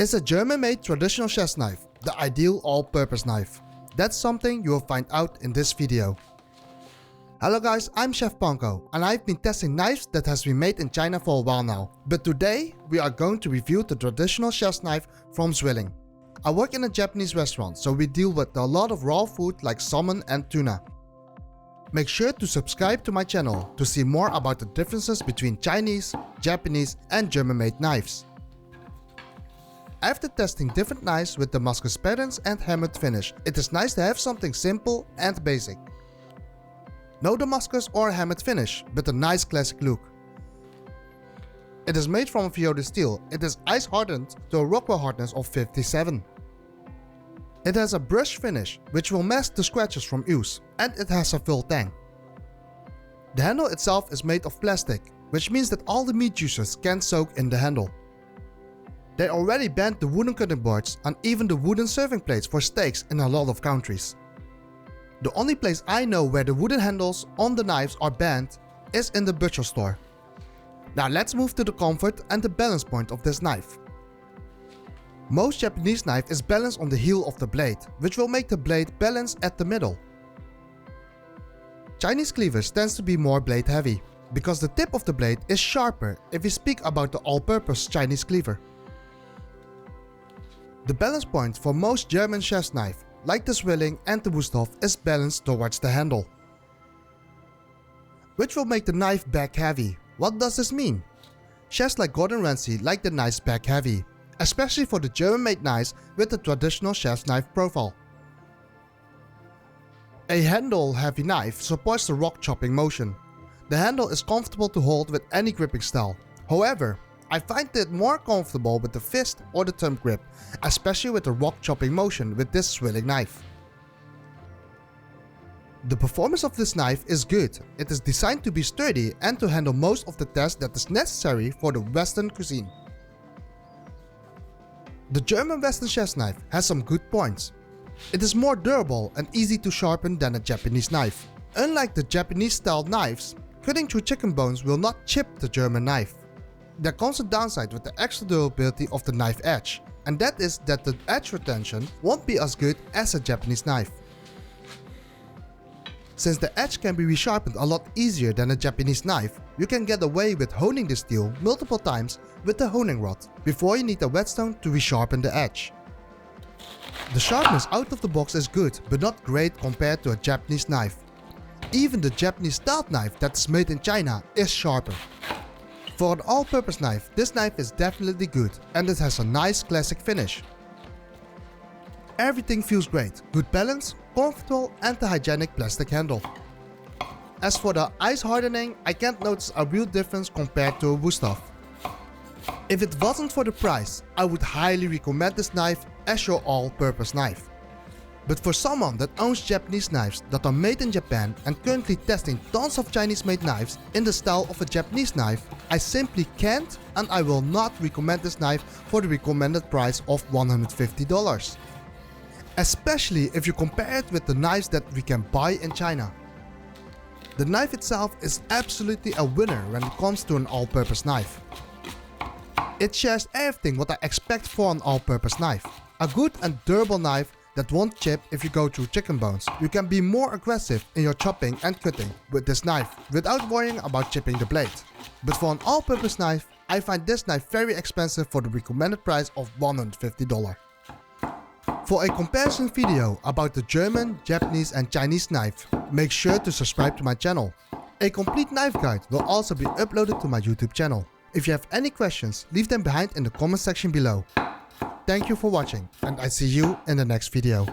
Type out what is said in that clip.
Is a German-made traditional chef's knife the ideal all-purpose knife? That's something you will find out in this video. Hello guys, I'm Chef Panko and I've been testing knives that has been made in China for a while now. But today we are going to review the traditional chef's knife from Zwilling. I work in a Japanese restaurant, so we deal with a lot of raw food like salmon and tuna. Make sure to subscribe to my channel to see more about the differences between Chinese, Japanese and German-made knives. After testing different knives with Damascus patterns and hammered finish, it is nice to have something simple and basic. No Damascus or hammered finish, but a nice classic look. It is made from Viola steel. It is ice hardened to a Rockwell hardness of 57. It has a brush finish, which will mask the scratches from use, and it has a full tang. The handle itself is made of plastic, which means that all the meat juices can soak in the handle. They already banned the wooden cutting boards and even the wooden serving plates for steaks in a lot of countries. The only place I know where the wooden handles on the knives are banned is in the butcher store. Now let's move to the comfort and the balance point of this knife. Most Japanese knife is balanced on the heel of the blade, which will make the blade balance at the middle. Chinese cleavers tends to be more blade heavy, because the tip of the blade is sharper if we speak about the all-purpose Chinese cleaver. The balance point for most German chef's knife, like the Zwilling and the Wusthof, is balanced towards the handle, which will make the knife back heavy. What does this mean? Chefs like Gordon Ramsay like the knives back heavy, especially for the German-made knives with the traditional chef's knife profile. A handle-heavy knife supports the rock chopping motion. The handle is comfortable to hold with any gripping style. However, I find it more comfortable with the fist or the thumb grip, especially with the rock chopping motion with this Zwilling knife. The performance of this knife is good. It is designed to be sturdy and to handle most of the tasks that is necessary for the Western cuisine. The German Western chef's knife has some good points. It is more durable and easy to sharpen than a Japanese knife. Unlike the Japanese styled knives, cutting through chicken bones will not chip the German knife. There comes a downside with the extra durability of the knife edge, and that is that the edge retention won't be as good as a Japanese knife. Since the edge can be resharpened a lot easier than a Japanese knife, you can get away with honing the steel multiple times with the honing rod before you need a whetstone to resharpen the edge. The sharpness out of the box is good, but not great compared to a Japanese knife. Even the Japanese styled knife that is made in China is sharper. For an all-purpose knife, this knife is definitely good and it has a nice classic finish. Everything feels great, good balance, comfortable and a hygienic plastic handle. As for the ice hardening, I can't notice a real difference compared to a Wusthof. If it wasn't for the price, I would highly recommend this knife as your all-purpose knife. But for someone that owns Japanese knives that are made in Japan and currently testing tons of Chinese-made knives in the style of a Japanese knife, I simply can't and I will not recommend this knife for the recommended price of $150. Especially if you compare it with the knives that we can buy in China. The knife itself is absolutely a winner when it comes to an all-purpose knife. It shares everything what I expect for an all-purpose knife. A good and durable knife that won't chip if you go through chicken bones. You can be more aggressive in your chopping and cutting with this knife without worrying about chipping the blade. But for an all-purpose knife, I find this knife very expensive for the recommended price of $150. For a comparison video about the German, Japanese and Chinese knife, make sure to subscribe to my channel. A complete knife guide will also be uploaded to my YouTube channel. If you have any questions, leave them behind in the comment section below. Thank you for watching and I see you in the next video.